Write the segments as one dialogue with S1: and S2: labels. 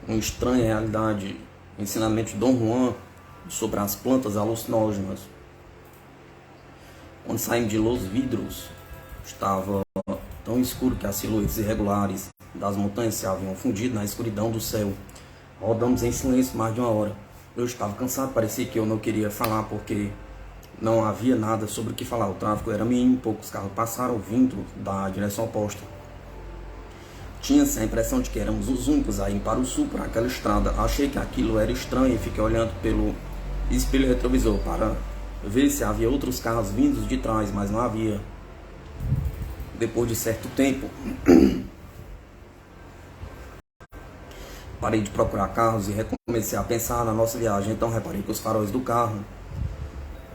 S1: uma estranha realidade, o ensinamento de Dom Juan sobre as plantas alucinógenas. Quando saímos de Los Vidros, estava tão escuro que as silhuetas irregulares das montanhas se haviam fundido na escuridão do céu. Rodamos em silêncio mais de uma hora. Eu estava cansado, parecia que eu não queria falar porque não havia nada sobre o que falar. O tráfego era mínimo, poucos carros passaram vindo da direção oposta. Tinha-se a impressão de que éramos os únicos a ir para o sul, por aquela estrada. Achei que aquilo era estranho e fiquei olhando pelo espelho retrovisor para ver se havia outros carros vindos de trás, mas não havia. Depois de certo tempo, parei de procurar carros e recomecei a pensar na nossa viagem. Então reparei que os faróis do carro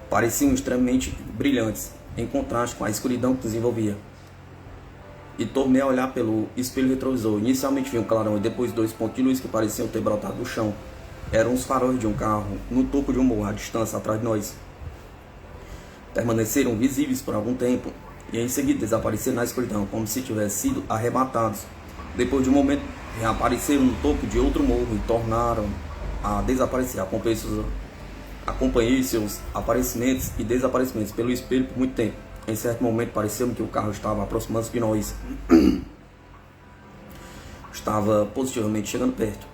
S1: pareciam extremamente brilhantes, em contraste com a escuridão que desenvolvia. E tornei a olhar pelo espelho retrovisor. Inicialmente vi um clarão e depois dois pontos de luz que pareciam ter brotado do chão. Eram os faróis de um carro no topo de um morro, à distância atrás de nós. Permaneceram visíveis por algum tempo e em seguida desapareceram na escuridão, como se tivessem sido arrebatados. Depois de um momento, reapareceram no topo de outro morro e tornaram a desaparecer. Acompanhei seus aparecimentos e desaparecimentos pelo espelho por muito tempo. Em certo momento pareceu-me que o carro estava aproximando-se de nós. Estava positivamente chegando perto.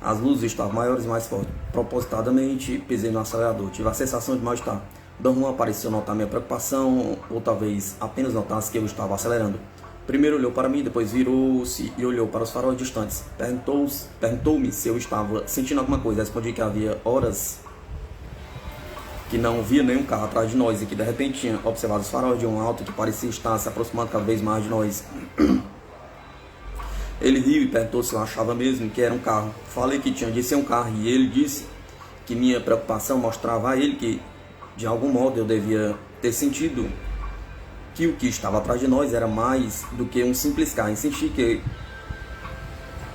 S1: As luzes estavam maiores e mais fortes. Propositadamente pisei no acelerador. Tive a sensação de mal-estar. Dom Juan pareceu notar minha preocupação, ou talvez apenas notasse que eu estava acelerando. Primeiro olhou para mim, depois virou-se e olhou para os faróis distantes. Perguntou-me se eu estava sentindo alguma coisa. Respondi que havia horas que não via nenhum carro atrás de nós e que de repente tinha observado os faróis de um alto que parecia estar se aproximando cada vez mais de nós. Ele riu e perguntou se eu achava mesmo que era um carro. Falei que tinha de ser um carro e ele disse que minha preocupação mostrava a ele que de algum modo eu devia ter sentido que o que estava atrás de nós era mais do que um simples carro.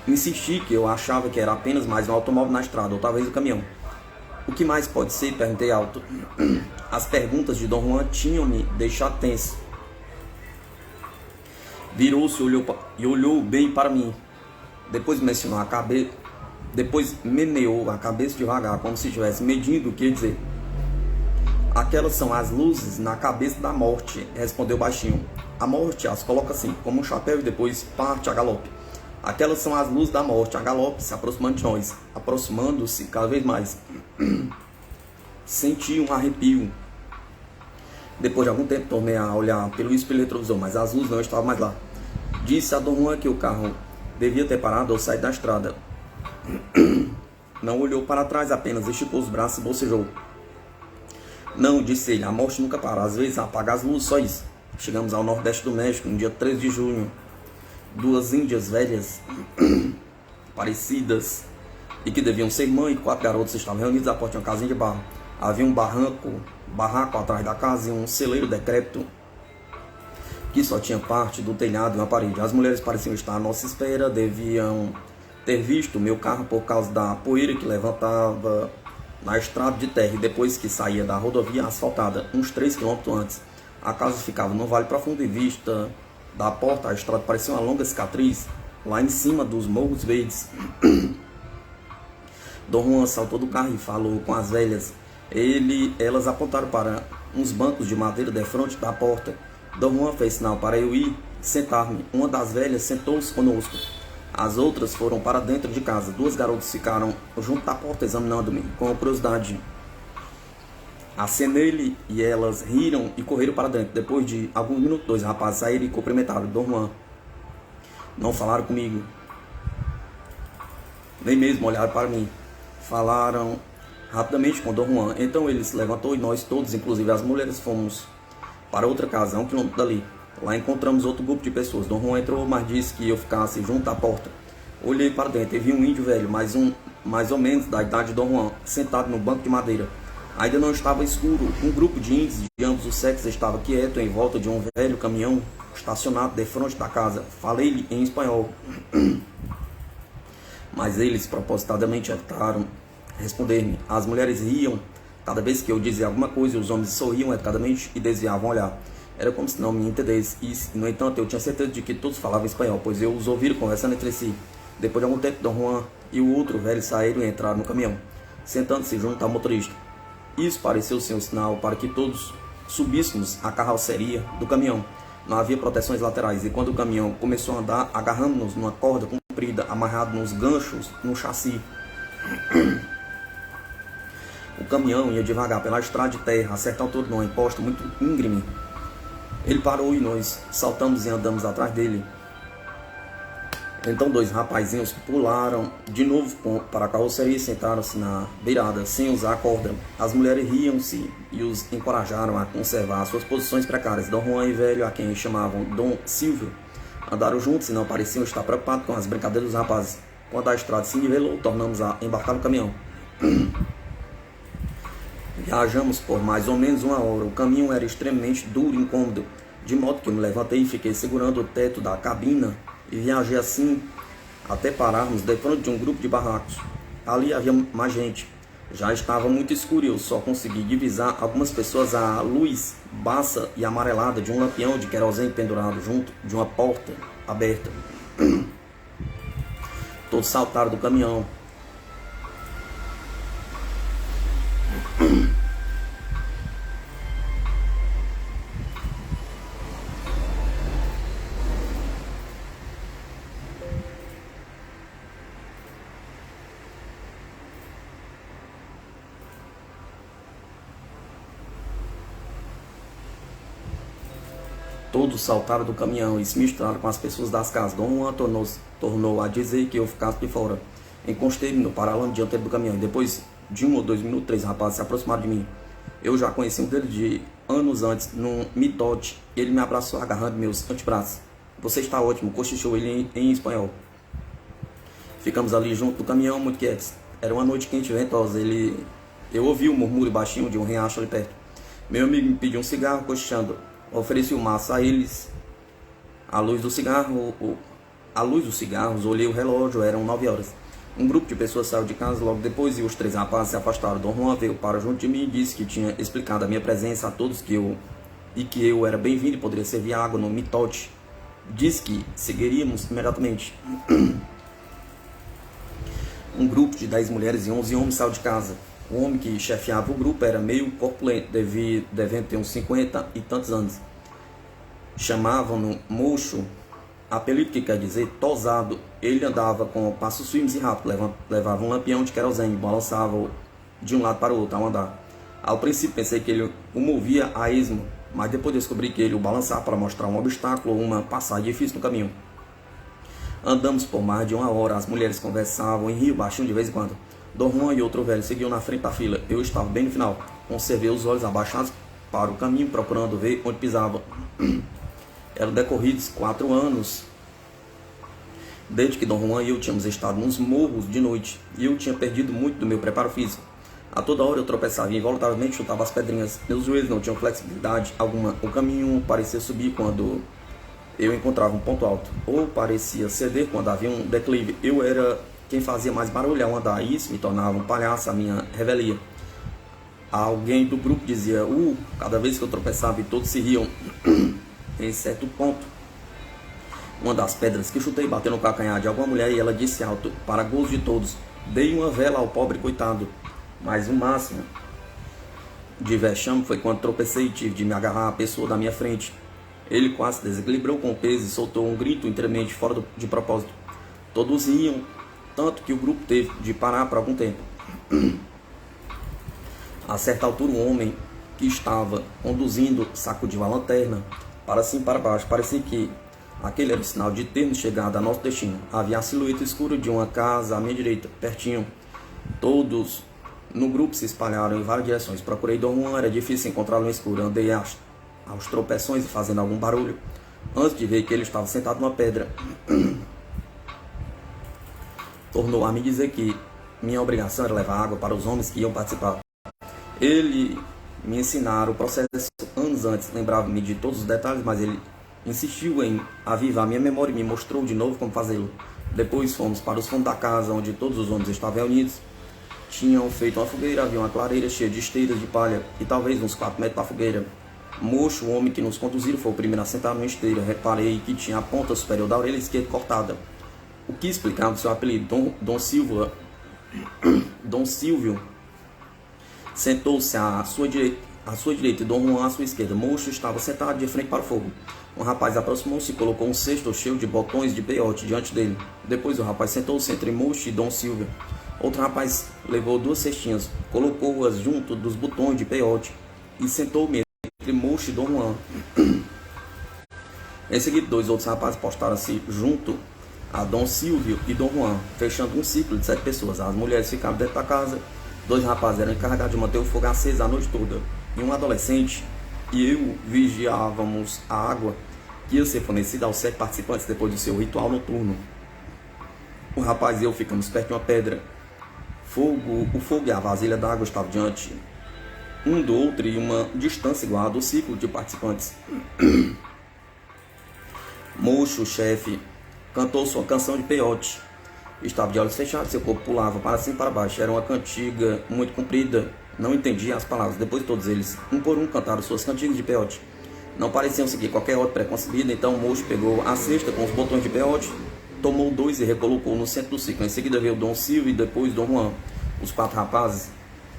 S1: Insisti que eu achava que era apenas mais um automóvel na estrada, ou talvez um caminhão. O que mais pode ser? Perguntei alto. As perguntas de Dom Juan tinham me deixado tenso. Virou-se e olhou bem para mim. Depois meneou a cabeça devagar, como se estivesse medindo o que ia dizer. Aquelas são as luzes na cabeça da morte, respondeu baixinho. A morte as coloca assim, como um chapéu e depois parte a galope. Aquelas são as luzes da morte, a galope, se aproximando de nós, aproximando-se cada vez mais. Senti um arrepio. Depois de algum tempo, tornei a olhar pelo espelho retrovisor, mas as luzes não estavam mais lá. Disse a Dom Juan que o carro devia ter parado ou saído da estrada. Não olhou para trás, apenas esticou os braços e bocejou. Não, disse ele, a morte nunca para, às vezes apaga as luzes, só isso. Chegamos ao nordeste do México, no dia 13 de junho. Duas índias velhas, parecidas, e que deviam ser mãe e 4 garotos estavam reunidos à porta de uma casinha de barro. Havia um barraco atrás da casa e um celeiro decrépito, que só tinha parte do telhado e uma parede. As mulheres pareciam estar à nossa espera, deviam ter visto meu carro por causa da poeira que levantava na estrada de terra e depois que saía da rodovia asfaltada, uns 3 quilômetros antes. A casa ficava num vale profundo e vista da porta, a estrada parecia uma longa cicatriz lá em cima dos morros verdes. Dom Juan saltou do carro e falou com as velhas. Elas apontaram para uns bancos de madeira defronte da porta. Dom Juan fez sinal para eu ir sentar-me. Uma das velhas sentou-se conosco. As outras foram para dentro de casa. 2 garotos ficaram junto à porta examinando-me com curiosidade. Acenei-lhe e elas riram e correram para dentro. Depois de alguns minutos, 2 rapazes saíram e cumprimentaram Dom Juan. Não falaram comigo, nem mesmo olharam para mim. Falaram rapidamente com Dom Juan. Então ele se levantou e nós todos, inclusive as mulheres, fomos para outra casa, a 1 quilômetro dali. Lá encontramos outro grupo de pessoas. Dom Juan entrou, mas disse que eu ficasse junto à porta. Olhei para dentro e vi um índio velho, mais ou menos da idade de Dom Juan, sentado no banco de madeira. Ainda não estava escuro. Um grupo de índios de ambos os sexos estava quieto em volta de um velho caminhão estacionado de frente da casa. Falei-lhe em espanhol, mas eles propositadamente evitaram responder-me. As mulheres riam cada vez que eu dizia alguma coisa e os homens sorriam educadamente e desviavam o olhar. Era como se não me entendesse. E, no entanto, eu tinha certeza de que todos falavam espanhol, pois eu os ouvira conversando entre si. Depois de algum tempo, Dom Juan e o outro velho saíram e entraram no caminhão, sentando-se junto ao motorista. Isso pareceu ser um sinal para que todos subíssemos a carroceria do caminhão. Não havia proteções laterais, e quando o caminhão começou a andar, agarramos-nos numa corda comprida, amarrado nos ganchos no chassi. O caminhão ia devagar pela estrada de terra, a certa altura de uma imposta muito íngreme. Ele parou e nós saltamos e andamos atrás dele. Então 2 rapazinhos pularam de novo para a carroceria e sentaram-se na beirada, sem usar a corda. As mulheres riam-se e os encorajaram a conservar suas posições precárias. Dom Juan e velho, a quem chamavam Dom Silvio, andaram juntos e não pareciam estar preocupados com as brincadeiras dos rapazes. Quando a estrada se nivelou, tornamos a embarcar no caminhão. Viajamos por mais ou menos 1 hora. O caminho era extremamente duro e incômodo, de modo que eu me levantei e fiquei segurando o teto da cabina e viajei assim até pararmos defronte de um grupo de barracos. Ali havia mais gente. Já estava muito escuro e eu só consegui divisar algumas pessoas à luz baça e amarelada de um lampião de querosene pendurado junto de uma porta aberta. Todos saltaram do caminhão. Todos saltaram do caminhão e se misturaram com as pessoas das casas. Dom Juan tornou a dizer que eu ficasse de fora. Encostei-me no paralama dianteiro do caminhão. Depois de 1 ou 2 minutos, 3 rapazes se aproximaram de mim. Eu já conheci um deles de anos antes, num mitote. Ele me abraçou agarrando meus antebraços. Você está ótimo, cochichou ele em espanhol. Ficamos ali junto do caminhão, muito quietos. Era uma noite quente e ventosa. Eu ouvi o murmúrio baixinho de um riacho ali perto. Meu amigo me pediu um cigarro, cochichando. Ofereci o maço a eles. À luz dos cigarros, olhei o relógio, eram 9 horas. Um grupo de pessoas saiu de casa logo depois e os 3 rapazes se afastaram. Dom Juan veio para junto de mim e disse que tinha explicado a minha presença a todos que eu era bem-vindo e poderia servir água no mitote. Disse que seguiríamos imediatamente. Um grupo de 10 mulheres e 11 homens saiu de casa. O homem que chefiava o grupo era meio corpulento, devendo ter uns 50 e tantos anos. Chamavam-no Mocho, apelido que quer dizer tosado. Ele andava com passos firmes e rápidos, levava um lampião de querosene, balançava de um lado para o outro ao andar. Ao princípio pensei que ele o movia a esmo, mas depois descobri que ele o balançava para mostrar um obstáculo ou uma passagem difícil no caminho. Andamos por mais de 1 hora, as mulheres conversavam em rio baixinho de vez em quando. Dom Juan e outro velho seguiam na frente da fila. Eu estava bem no final. Conservei os olhos abaixados para o caminho, procurando ver onde pisava. Eram decorridos 4 anos desde que Dom Juan e eu tínhamos estado nos morros de noite, e eu tinha perdido muito do meu preparo físico. A toda hora eu tropeçava e involuntariamente chutava as pedrinhas. Meus joelhos não tinham flexibilidade alguma. O caminho parecia subir quando eu encontrava um ponto alto, ou parecia ceder quando havia um declive. Eu era quem fazia mais barulho ao andar, e isso me tornava um palhaço, a minha revelia. Alguém do grupo dizia, cada vez que eu tropeçava, e todos se riam. Em certo ponto, uma das pedras que chutei bateu no calcanhar de alguma mulher, e ela disse alto, para gozo de todos, dei uma vela ao pobre coitado. Mas o máximo de vexame foi quando tropecei e tive de me agarrar à pessoa da minha frente. Ele quase desequilibrou com o peso e soltou um grito inteiramente fora de propósito. Todos riam, tanto que o grupo teve de parar por algum tempo. A certa altura, um homem que estava conduzindo sacudiu a lanterna para cima e para baixo. Parecia que aquele era o sinal de termos chegado a nosso destino. Havia a silhueta escura de uma casa à minha direita, pertinho. Todos no grupo se espalharam em várias direções. Procurei Dom Juan, era difícil encontrá-lo no escuro. Andei aos tropeções e fazendo algum barulho, antes de ver que ele estava sentado numa pedra. Tornou a me dizer que minha obrigação era levar água para os homens que iam participar. Ele me ensinara o processo anos antes, lembrava-me de todos os detalhes, mas ele insistiu em avivar minha memória e me mostrou de novo como fazê-lo. Depois fomos para os fundos da casa, onde todos os homens estavam reunidos. Tinham feito uma fogueira, havia uma clareira cheia de esteiras de palha e talvez uns 4 metros da fogueira. Mocho, o homem que nos conduziram, foi o primeiro a sentar numa esteira. Reparei que tinha a ponta superior da orelha esquerda cortada. o que explicava o seu apelido. Dom Silvio sentou-se à sua direita e Dom Juan à sua esquerda. Mocho estava sentado de frente para o fogo. Um rapaz aproximou-se e colocou um cesto cheio de botões de peiote diante dele. Depois o rapaz sentou-se entre Mocho e Dom Silvio. Outro rapaz levou 2 cestinhas, colocou-as junto dos botões de peiote e sentou-me entre Mocho e Dom Juan. Em seguida, 2 outros rapazes postaram-se junto a Dom Silvio e Dom Juan, fechando um ciclo de 7 pessoas. As mulheres ficaram dentro da casa. 2 rapazes eram encarregados de manter o fogo aceso a noite toda. E um adolescente e eu vigiávamos a água que ia ser fornecida aos 7 participantes depois do seu ritual noturno. O rapaz e eu ficamos perto de uma pedra. O fogo e a vasilha d'água estavam diante um do outro e uma distância igual a do ciclo de participantes. Mocho, o chefe, cantou sua canção de peiote. Estava de olhos fechados, seu corpo pulava para cima e para baixo. Era uma cantiga muito comprida. Não entendia as palavras. Depois todos eles, um por um, cantaram suas cantigas de peiote. Não pareciam seguir qualquer ordem preconcebida. Então Mocho pegou a cesta com os botões de peiote, tomou 2 e recolocou no centro do ciclo. Em seguida veio Dom Silvio e depois Dom Juan. Os 4 rapazes,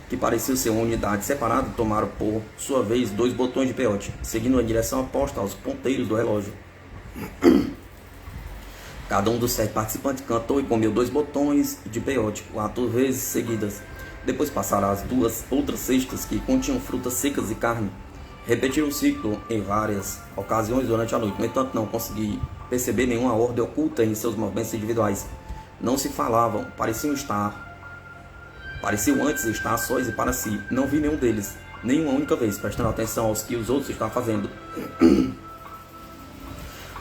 S1: que pareciam ser uma unidade separada, tomaram por sua vez 2 botões de peiote, seguindo a direção oposta aos ponteiros do relógio. Cada um dos 7 participantes cantou e comeu 2 botões de peiote 4 vezes seguidas. Depois passaram as 2 outras cestas que continham frutas secas e carne. Repetiram o ciclo em várias ocasiões durante a noite. No entanto, não consegui perceber nenhuma ordem oculta em seus movimentos individuais. Não se falavam, pareciam antes estar sós e para si. Não vi nenhum deles, nenhuma única vez, prestando atenção aos que os outros estavam fazendo.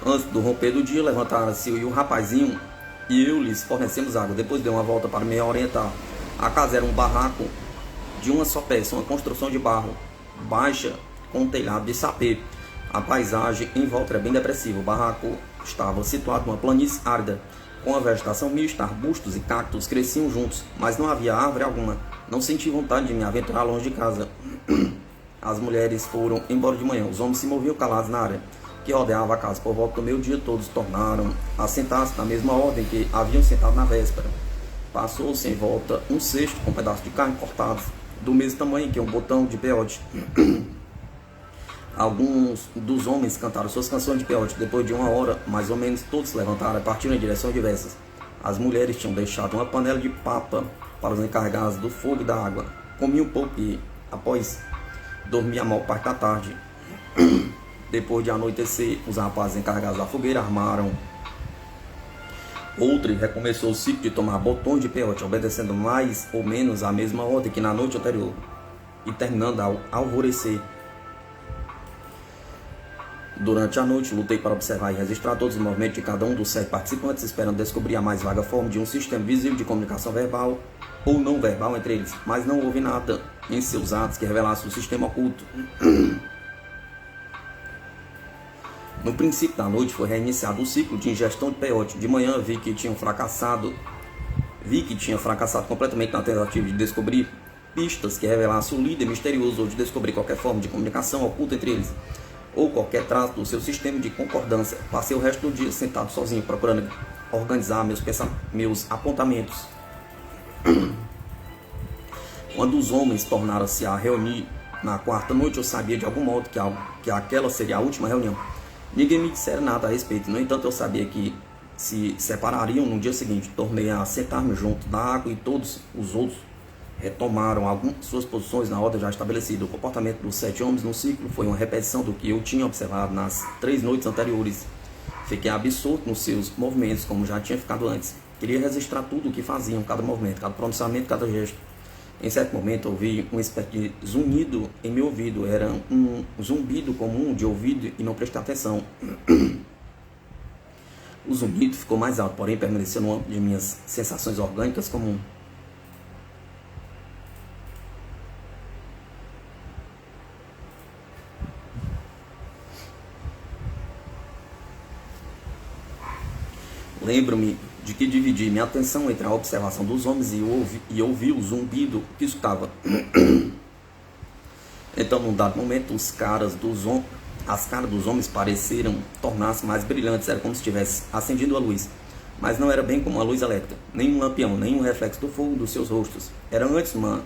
S1: Antes do romper do dia, levantaram-se e o rapazinho e eu lhes fornecemos água. Depois deu uma volta para me orientar. A casa era um barraco de uma só peça, uma construção de barro baixa com um telhado de sapê. A paisagem em volta era bem depressiva. O barraco estava situado numa planície árida, com a vegetação mista, arbustos e cactos cresciam juntos, mas não havia árvore alguma. Não senti vontade de me aventurar longe de casa. As mulheres foram embora de manhã. Os homens se moviam calados na área que rodeava a casa. Por volta do meio-dia, todos tornaram a sentar-se na mesma ordem que haviam sentado na véspera. Passou-se em volta um cesto com um pedaço de carne cortados, do mesmo tamanho que um botão de peiote. Alguns dos homens cantaram suas canções de peiote. Depois de 1 hora, mais ou menos, todos se levantaram e partiram em direções diversas. As mulheres tinham deixado uma panela de papa para os encarregados do fogo e da água. Comiam um pouco e, após dormir a maior parte da tarde. Depois de anoitecer, os rapazes encarregados da fogueira armaram outro e recomeçou o ciclo de tomar botões de peiote, obedecendo mais ou menos a mesma ordem que na noite anterior, e terminando ao alvorecer. Durante a noite, lutei para observar e registrar todos os movimentos de cada um dos 7 participantes, esperando descobrir a mais vaga forma de um sistema visível de comunicação verbal ou não verbal entre eles, mas não houve nada em seus atos que revelasse o sistema oculto. No princípio da noite foi reiniciado o ciclo de ingestão de peiote. De manhã vi que tinha fracassado completamente na tentativa de descobrir pistas que revelassem o líder misterioso ou de descobrir qualquer forma de comunicação oculta entre eles, ou qualquer traço do seu sistema de concordância. Passei o resto do dia sentado sozinho, procurando organizar meus apontamentos. Quando os homens tornaram-se a reunir na 4ª noite, eu sabia de algum modo que aquela seria a última reunião. Ninguém me dissera nada a respeito. No entanto, eu sabia que se separariam no dia seguinte. Tornei a sentar-me junto da água e todos os outros retomaram algumas de suas posições na ordem já estabelecida. O comportamento dos 7 homens no ciclo foi uma repetição do que eu tinha observado nas 3 noites anteriores. Fiquei absorto nos seus movimentos, como já tinha ficado antes. Queria registrar tudo o que faziam, cada movimento, cada pronunciamento, cada gesto. Em certo momento ouvi uma espécie de zunido em meu ouvido. Era um zumbido comum de ouvido e não prestei atenção. O zumbido ficou mais alto, porém permaneceu no âmbito de minhas sensações orgânicas comum. Lembro-me de que dividi minha atenção entre a observação dos homens e ouvi o zumbido que escutava. Então, num dado momento, as caras dos homens pareceram tornar-se mais brilhantes. Era como se tivesse acendido a luz. mas não era bem como uma luz elétrica, nem um lampião, nem um reflexo do fogo dos seus rostos. Era antes uma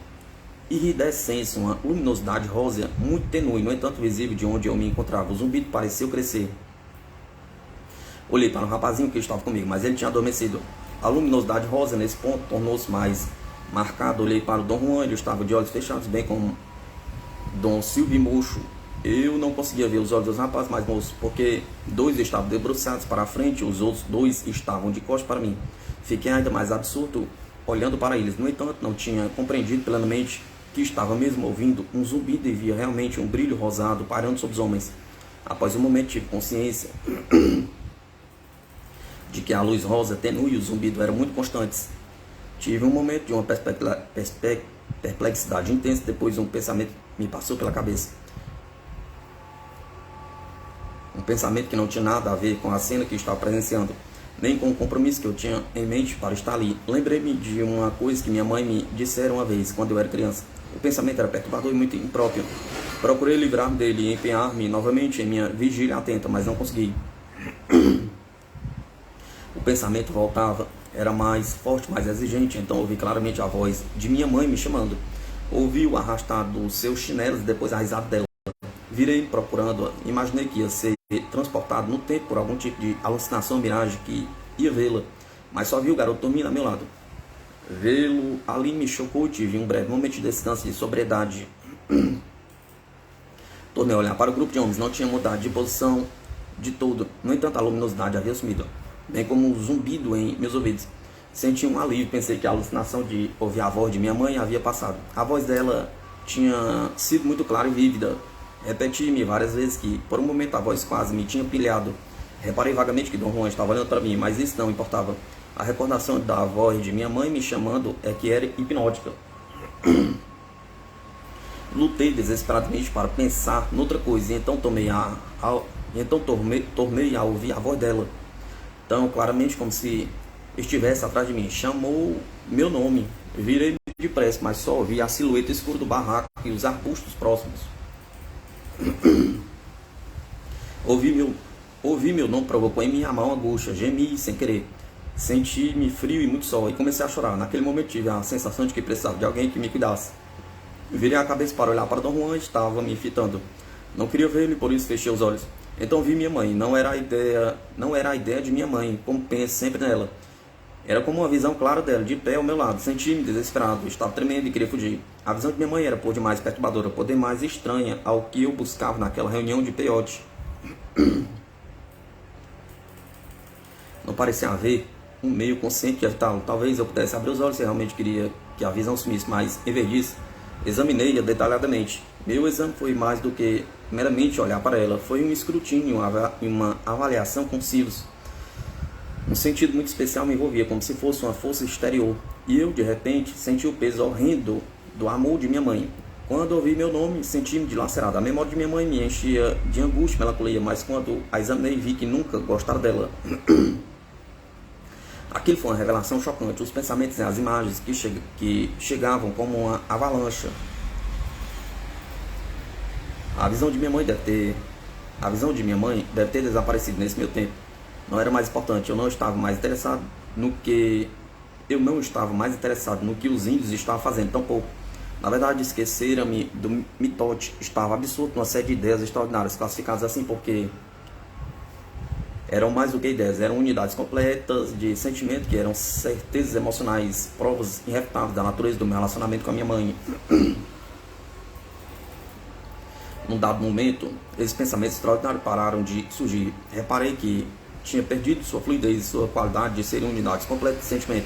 S1: iridescência, uma luminosidade rósea muito tenue, no entanto visível de onde eu me encontrava. O zumbido pareceu crescer. Olhei para o rapazinho que estava comigo, mas ele tinha adormecido. A luminosidade rosa nesse ponto tornou-se mais marcada. Olhei para o Dom Juan, ele estava de olhos fechados, bem como Dom Silvio Mocho. Eu não conseguia ver os olhos dos rapazes mais moços, porque dois estavam debruçados para a frente, os outros dois estavam de costas para mim. Fiquei ainda mais absurdo olhando para eles. No entanto, não tinha compreendido plenamente que estava mesmo ouvindo um zumbido e via realmente um brilho rosado pairando sobre os homens. Após um momento tive consciência de que a luz rosa tenue e o zumbido eram muito constantes. Tive um momento de uma perplexidade intensa, depois um pensamento me passou pela cabeça. Um pensamento que não tinha nada a ver com a cena que estava presenciando, nem com o compromisso que eu tinha em mente para estar ali. Lembrei-me de uma coisa que minha mãe me dissera uma vez, quando eu era criança. O pensamento era perturbador e muito impróprio. Procurei livrar-me dele e empenhar-me novamente em minha vigília atenta, mas não consegui. O pensamento voltava, era mais forte, mais exigente, então ouvi claramente a voz de minha mãe me chamando. Ouvi o arrastar dos seus chinelos e depois a risada dela. Virei procurando-a, imaginei que ia ser transportado no tempo por algum tipo de alucinação, miragem, que ia vê-la, mas só vi o garoto dormindo a meu lado. Vê-lo ali me chocou e tive um breve momento de distância e sobriedade. Tornei a olhar para o grupo de homens, não tinha mudado de posição de todo, no entanto a luminosidade havia sumido, bem como um zumbido em meus ouvidos. Senti um alívio, pensei que a alucinação de ouvir a voz de minha mãe havia passado. A voz dela tinha sido muito clara e vívida. Repeti-me várias vezes que, por um momento, a voz quase me tinha pilhado. Reparei vagamente que Dom Juan estava olhando para mim, mas isso não importava. A recordação da voz de minha mãe me chamando é que era hipnótica. Lutei desesperadamente para pensar noutra coisa, e então tornei a ouvir a voz dela. Tão claramente como se estivesse atrás de mim. Chamou meu nome. Virei depressa, mas só ouvi a silhueta escura do barraco e os arbustos próximos. Ouvi meu nome, provocou em mim a mão angústia, gemi sem querer. Senti-me frio e muito sol e comecei a chorar. Naquele momento tive a sensação de que precisava de alguém que me cuidasse. Virei a cabeça para olhar para Dom Juan, estava me fitando. Não queria ver ele, por isso fechei os olhos. Então vi minha mãe. Não era a ideia de minha mãe, como penso sempre nela. Era como uma visão clara dela, de pé ao meu lado. Senti-me desesperado, estava tremendo e queria fugir. A visão de minha mãe era por demais perturbadora, por demais estranha ao que eu buscava naquela reunião de peiote. Não parecia haver um meio consciente de evitá-lo. Talvez eu pudesse abrir os olhos se realmente queria que a visão sumisse, mas, em vez disso, examinei-a detalhadamente. Meu exame foi mais do que meramente olhar para ela. Foi um escrutínio, uma avaliação com cílios. Um sentido muito especial me envolvia, como se fosse uma força exterior. E eu, de repente, senti o peso horrendo do amor de minha mãe. Quando ouvi meu nome, senti-me dilacerado. A memória de minha mãe me enchia de angústia e melancolia, mas quando a examinei, vi que nunca gostara dela. Aquilo foi uma revelação chocante. Os pensamentos e as imagens que chegavam como uma avalanche. A visão de minha mãe deve ter desaparecido nesse meu tempo. Não era mais importante. Eu não estava mais interessado no que os índios estavam fazendo, tampouco. Na verdade, esqueceram-me do mitote. Estava absurdo numa série de ideias extraordinárias, classificadas assim porque eram mais do que ideias, eram unidades completas de sentimento, que eram certezas emocionais, provas irrefutáveis da natureza do meu relacionamento com a minha mãe. Num dado momento, esses pensamentos extraordinários pararam de surgir. Reparei que tinha perdido sua fluidez e sua qualidade de serem unidades completas de sentimento.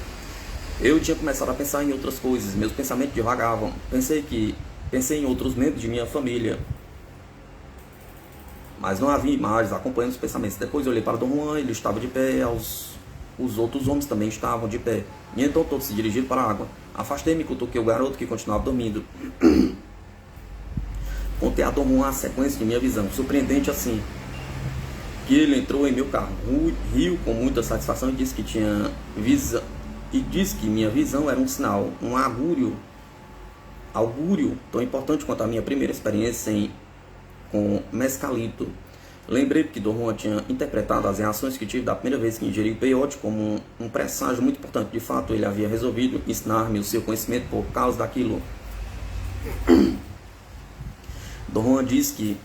S1: Eu tinha começado a pensar em outras coisas, meus pensamentos divagavam. Pensei em outros membros de minha família, mas não havia imagens acompanhando os pensamentos. Depois eu olhei para Dom Juan, ele estava de pé, os outros homens também estavam de pé. E então todos se dirigiram para a água. Afastei-me e cutuquei o garoto que continuava dormindo. Contei a Dom Juan a sequência de minha visão, surpreendente assim, que ele entrou em meu carro, riu com muita satisfação e disse que minha visão era um sinal, um augúrio tão importante quanto a minha primeira experiência com mescalito. Lembrei que Dom Juan tinha interpretado as reações que tive da primeira vez que ingeri o peiote como um presságio muito importante. De fato, ele havia resolvido ensinar-me o seu conhecimento por causa daquilo. Dom Juan disse que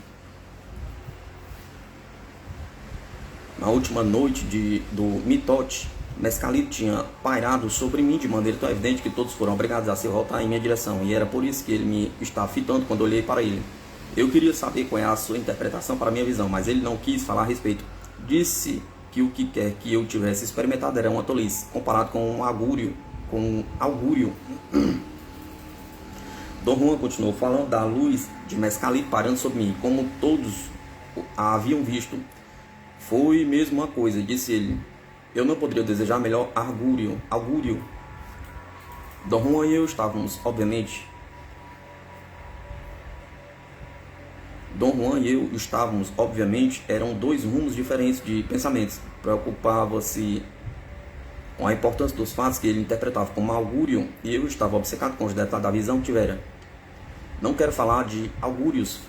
S1: na última noite do mitote, Mescalito tinha pairado sobre mim de maneira tão evidente que todos foram obrigados a se voltar em minha direção, e era por isso que ele me estava fitando quando olhei para ele. Eu queria saber qual é a sua interpretação para a minha visão, mas ele não quis falar a respeito. Disse que o que quer que eu tivesse experimentado era uma tolice, comparado com um augúrio. Dom Juan continuou falando da luz de Mescalito parando sobre mim, como todos a haviam visto. Foi mesmo uma coisa, disse ele. Eu não poderia desejar melhor augúrio. Dom Juan e eu estávamos, obviamente, eram dois rumos diferentes de pensamentos. Preocupava-se com a importância dos fatos que ele interpretava como augúrio, e eu estava obcecado com os detalhes da visão que tivera. Não quero falar de augúrios,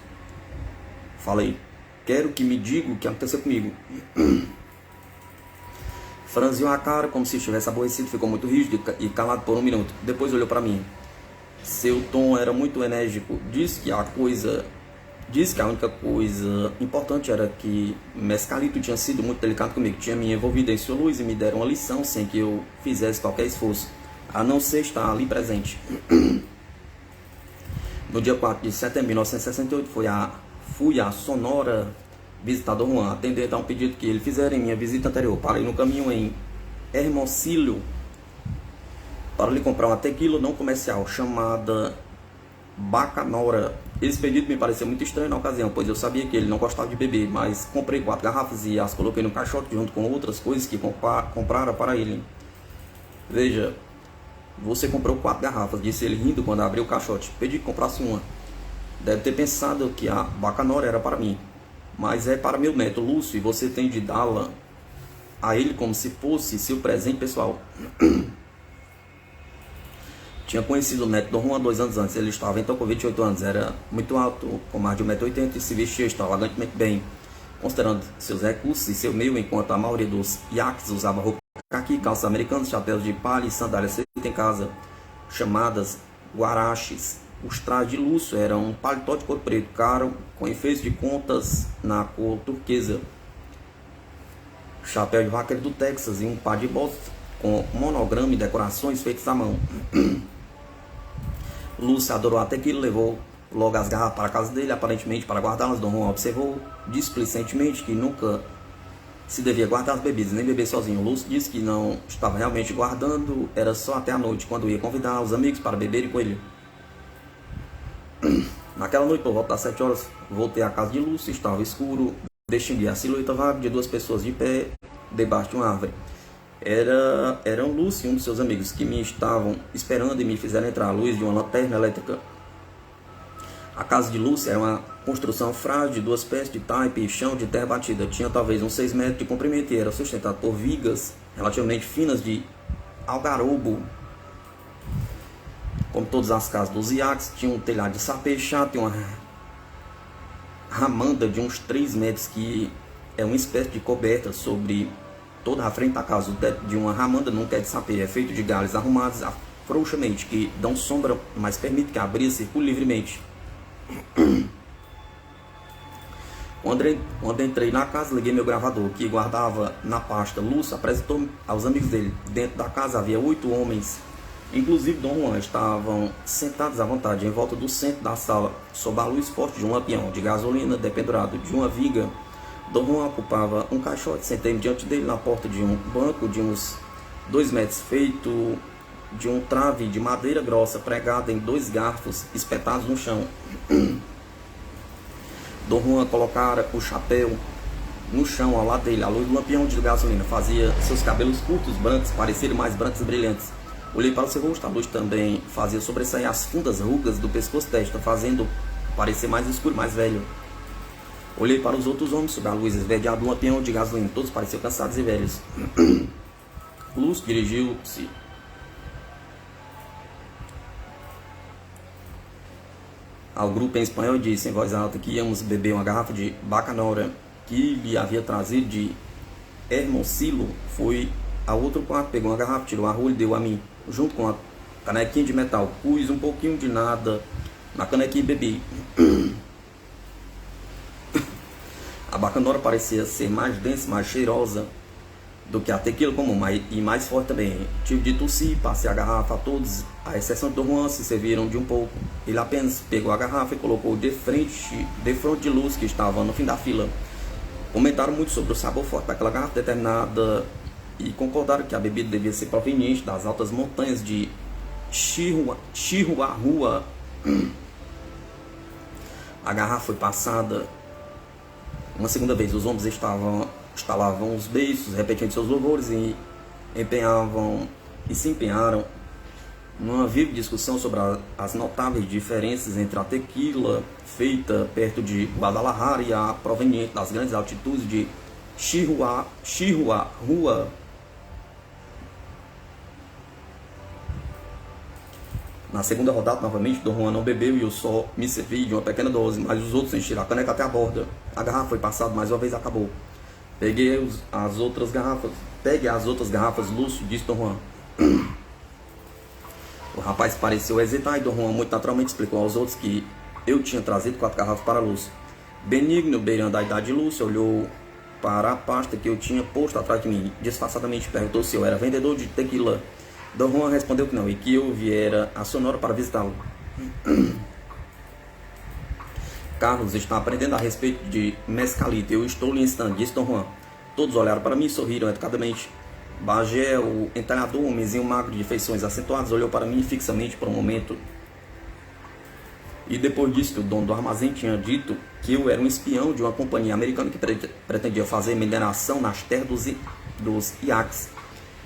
S1: falei. Quero que me diga o que aconteceu comigo. Franziu a cara como se estivesse aborrecido, ficou muito rígido e calado por um minuto. Depois olhou para mim. Seu tom era muito enérgico. Disse que a única coisa importante era que Mescalito tinha sido muito delicado comigo. Tinha me envolvido em sua luz e me deram uma lição sem que eu fizesse qualquer esforço, a não ser estar ali presente. No dia 4 de setembro de 1968, fui a Sonora visitar Dom Juan, atendendo a um pedido que ele fizera em minha visita anterior. Parei no caminho em Hermosillo para lhe comprar uma tequila não comercial chamada Bacanora. Esse pedido me pareceu muito estranho na ocasião, pois eu sabia que ele não gostava de beber, mas comprei 4 garrafas e as coloquei no caixote junto com outras coisas que comprara para ele. Veja, você comprou 4 garrafas, disse ele rindo quando abriu o caixote. Pedi que comprasse uma. Deve ter pensado que a Bacanora era para mim, mas é para meu neto Lúcio e você tem de dá-la a ele como se fosse seu presente pessoal. Tinha conhecido o neto Dom Juan 2 anos antes. Ele estava então com 28 anos, era muito alto, com mais de 1,80 m e se vestia extravagantemente bem, considerando seus recursos e seu meio, enquanto a maioria dos iaques usava roupa caqui, calças americanas, chapéus de palha e sandálias feitas em casa, chamadas guaraches. Os trajes de Lúcio eram um paletó de couro preto, caro, com efeitos de contas na cor turquesa, chapéu de vaqueiro do Texas e um par de botas com monograma e decorações feitas à mão. Lúcio adorou a tequila, levou logo as garrafas para a casa dele, aparentemente para guardá-las. Dom Juan observou displicentemente que nunca se devia guardar as bebidas, nem beber sozinho. Lúcio disse que não estava realmente guardando, era só até a noite, quando ia convidar os amigos para beberem com ele. Naquela noite, por volta das 7 horas, voltei à casa de Lúcio. Estava escuro, distingui a silhueta vaga de 2 pessoas de pé debaixo de uma árvore. Eram Lúcio e um dos seus amigos que me estavam esperando e me fizeram entrar à luz de uma lanterna elétrica. A casa de Lúcio era uma construção frágil de 2 pés de taipa e chão de terra batida. Tinha talvez uns 6 metros de comprimento e era sustentado por vigas relativamente finas de algarobo. Como todas as casas dos iaques, tinha um telhado de sapê chato e uma ramanda de uns 3 metros que é uma espécie de coberta sobre toda a frente da casa. O teto de uma ramanda nunca é de sapê, é feito de galhos arrumados frouxamente, que dão sombra, mas permite que a brisa circule livremente. Quando entrei na casa, liguei meu gravador, que guardava na pasta. Lúcio apresentou aos amigos dele. Dentro da casa havia 8 homens, inclusive Dom Juan. Estavam sentados à vontade em volta do centro da sala, sob a luz forte de um lampião de gasolina dependurado de uma viga. Dom Juan ocupava um caixote. Sentei-me diante dele na porta de um banco de uns 2 metros, feito de um trave de madeira grossa, pregada em 2 garfos espetados no chão. Dom Juan colocara o chapéu no chão ao lado dele. A luz do lampião de gasolina fazia seus cabelos curtos, brancos, parecerem mais brancos e brilhantes. Olhei para o seu rosto. A luz também fazia sobressair as fundas rugas do pescoço e testa, fazendo parecer mais escuro, mais velho. Olhei para os outros homens sob a luz esverdeada do lampião de gasolina. Todos pareciam cansados e velhos. Lúcio dirigiu-se ao grupo em espanhol e disse em voz alta que íamos beber uma garrafa de Bacanora. que lhe havia trazido de Hermosilo, foi a outro quarto, pegou uma garrafa, tirou a rolha e deu a mim, junto com a canequinha de metal. Pus um pouquinho de nada na canequinha e bebi. A bacanora parecia ser mais densa, mais cheirosa do que a tequila comum, e mais forte também. Tive de tossir, passei a garrafa a todos, à exceção do Juan, se serviram de um pouco. Ele apenas pegou a garrafa e colocou de frente de Luz, que estava no fim da fila. Comentaram muito sobre o sabor forte daquela garrafa determinada e concordaram que a bebida devia ser proveniente das altas montanhas de Chihuahua. A garrafa foi passada uma segunda vez. Os homens estalavam os beiços, repetindo seus louvores e se empenharam numa viva discussão sobre as notáveis diferenças entre a tequila feita perto de Guadalajara e a proveniente das grandes altitudes de Chihuahua. Na segunda rodada, novamente, Don Juan não bebeu e eu só me servi de uma pequena dose, mas os outros encheram a caneca até a borda. A garrafa foi passada mais uma vez e acabou. Pegue as outras garrafas, Lúcio, disse Don Juan. O rapaz pareceu hesitar e Don Juan muito naturalmente explicou aos outros que eu tinha trazido 4 garrafas para Lúcio. Benigno, beirando a idade de Lúcio, olhou para a pasta que eu tinha posto atrás de mim. Disfarçadamente perguntou se eu era vendedor de tequila. Don Juan respondeu que não e que eu viera a Sonora para visitá-lo. Carlos está aprendendo a respeito de mescalito. Eu estou lhe ensinando, disse Don Juan. Todos olharam para mim e sorriram educadamente. Bagé, o entalhador, um homenzinho magro de feições acentuadas, olhou para mim fixamente por um momento. E depois disse que o dono do armazém tinha dito que eu era um espião de uma companhia americana que pretendia fazer mineração nas terras dos iaques.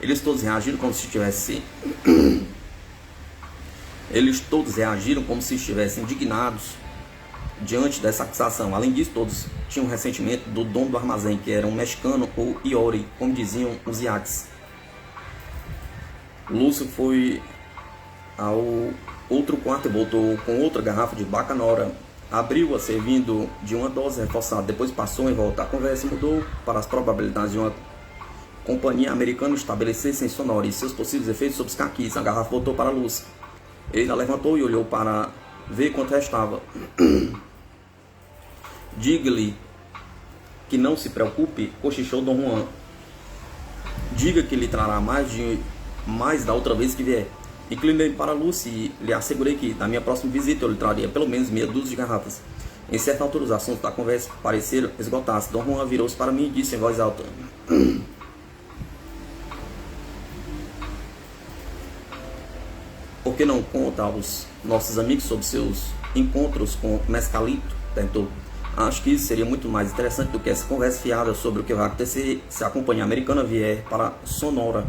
S1: Eles todos reagiram como se estivessem indignados diante dessa acusação. Além disso, todos tinham ressentimento do dono do armazém, que era um mexicano ou iori, como diziam os iaques. Lúcio foi ao outro quarto e voltou com outra garrafa de bacanora. Abriu-a servindo de uma dose reforçada. Depois passou em volta. A conversa mudou para as probabilidades de uma companhia americana estabelecer-se em Sonora e seus possíveis efeitos sobre os caquis. A garrafa voltou para Lúcio. Ele a levantou e olhou para ver quanto restava. Diga-lhe que não se preocupe, cochichou Dom Juan. Diga que lhe trará mais da outra vez que vier. Inclinei para Lúcio e lhe assegurei que, na minha próxima visita, eu lhe traria pelo menos meia dúzia de garrafas. Em certa altura, os assuntos da conversa pareceram esgotar-se. Dom Juan virou-se para mim e disse em voz alta: por que não conta aos nossos amigos sobre seus encontros com Mescalito? Perguntou. Acho que isso seria muito mais interessante do que essa conversa fiada sobre o que vai acontecer se a companhia americana vier para Sonora.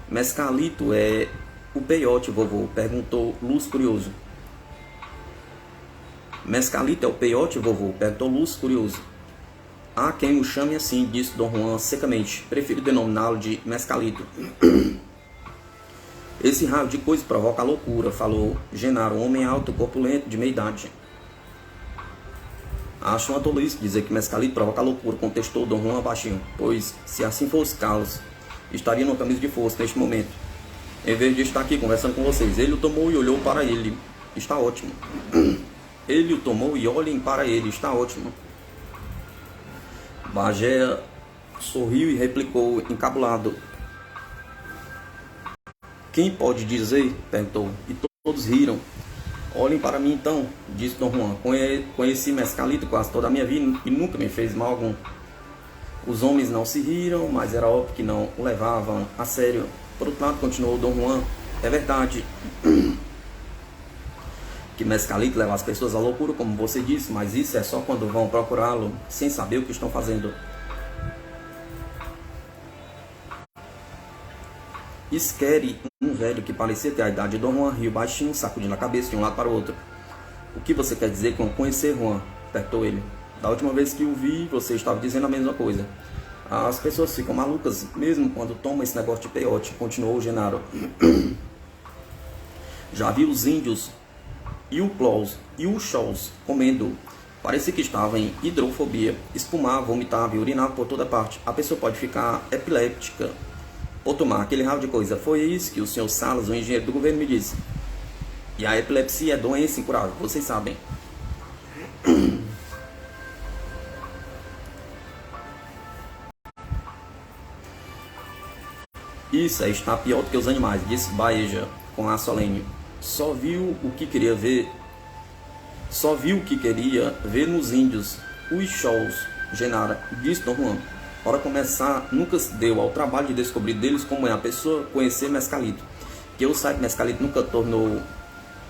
S1: Mescalito é o peiote, vovô? Perguntou Lúcio curioso. Mescalito é o peiote, vovô? Perguntou Lúcio curioso. Há quem o chame assim, disse Dom Juan secamente. Prefiro denominá-lo de Mescalito. Esse raio de coisa provoca a loucura, falou Genaro, um homem alto, corpulento, de meia idade. Acho uma tolice dizer que Mescalito provoca a loucura, contestou Dom Juan baixinho, pois, se assim fosse, Carlos estaria numa camisa de força neste momento, em vez de estar aqui conversando com vocês. Ele o tomou e olhou para ele. Está ótimo. Ele o tomou e olhem para ele. Está ótimo. Bagé sorriu e replicou encabulado. Quem pode dizer? Perguntou. E todos riram. Olhem para mim então, disse Dom Juan. Conheci Mescalito quase toda a minha vida e nunca me fez mal algum. Os homens não se riram, mas era óbvio que não o levavam a sério. Por outro lado, continuou Dom Juan, é verdade que Mescalito leva as pessoas à loucura, como você disse, mas isso é só quando vão procurá-lo, sem saber o que estão fazendo. Isquere, um velho que parecia ter a idade de Dom Juan, riu baixinho, sacudindo a cabeça de um lado para o outro. O que você quer dizer com conhecer Juan? Perguntou ele. Da última vez que o vi, você estava dizendo a mesma coisa. As pessoas ficam malucas mesmo quando tomam esse negócio de peiote, continuou o Genaro. Já vi os índios e o Claus e o Shows comendo. Parecia que estava em hidrofobia, espumava, vomitava e urinava por toda parte. A pessoa pode ficar epiléptica ou tomar aquele ralo de coisa. Foi isso que o senhor Salas, o engenheiro do governo, me disse. E a epilepsia é doença incurável, vocês sabem. Isso aí está pior do que os animais, disse Baeja com ar solene. Só viu o que queria ver nos índios, os shows, Genara, disse Dom Juan. Para começar, nunca se deu ao trabalho de descobrir deles como é a pessoa conhecer Mescalito. Que eu saiba, Mescalito nunca tornou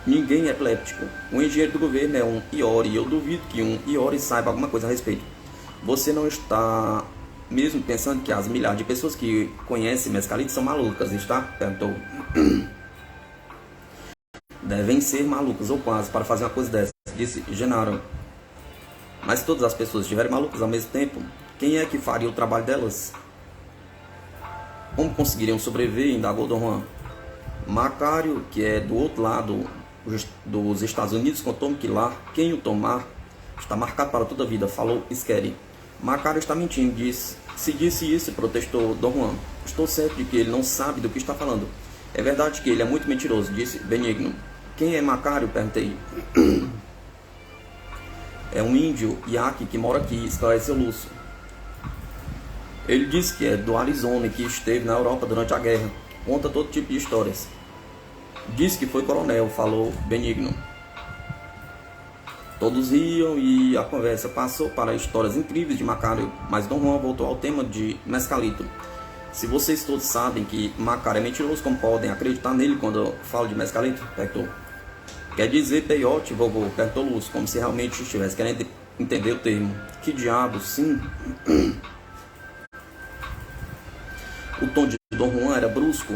S1: ninguém epiléptico. O engenheiro do governo é um Iori, e eu duvido que um Iori saiba alguma coisa a respeito. Você não está mesmo pensando que as milhares de pessoas que conhecem Mescalito são malucas, está? Perguntou. Devem ser malucas, ou quase, para fazer uma coisa dessa, disse Genaro. Mas se todas as pessoas estiverem malucas ao mesmo tempo, quem é que faria o trabalho delas? Como conseguiriam sobreviver? Indagou Dom Juan. Macário, que é do outro lado dos Estados Unidos, contou-me que lá, quem o tomar, está marcado para toda a vida, falou Scary. Macário está mentindo, disse. Se disse isso, protestou Dom Juan. Estou certo de que ele não sabe do que está falando. É verdade que ele é muito mentiroso, disse Benigno. Quem é Macário? Perguntei. É um índio Yaqui que mora aqui, esclareceu Lúcio. Ele disse que é do Arizona e que esteve na Europa durante a guerra. Conta todo tipo de histórias. Disse que foi coronel, falou Benigno. Todos riam e a conversa passou para histórias incríveis de Macário, mas Dom Juan voltou ao tema de Mescalito. Se vocês todos sabem que Macário é mentiroso, como podem acreditar nele quando eu falo de Mescalito? Perguntou. Quer dizer peiote, vovô? Perguntou Lúcio, como se realmente estivesse querendo entender o termo. Que diabo, sim. O tom de Dom Juan era brusco.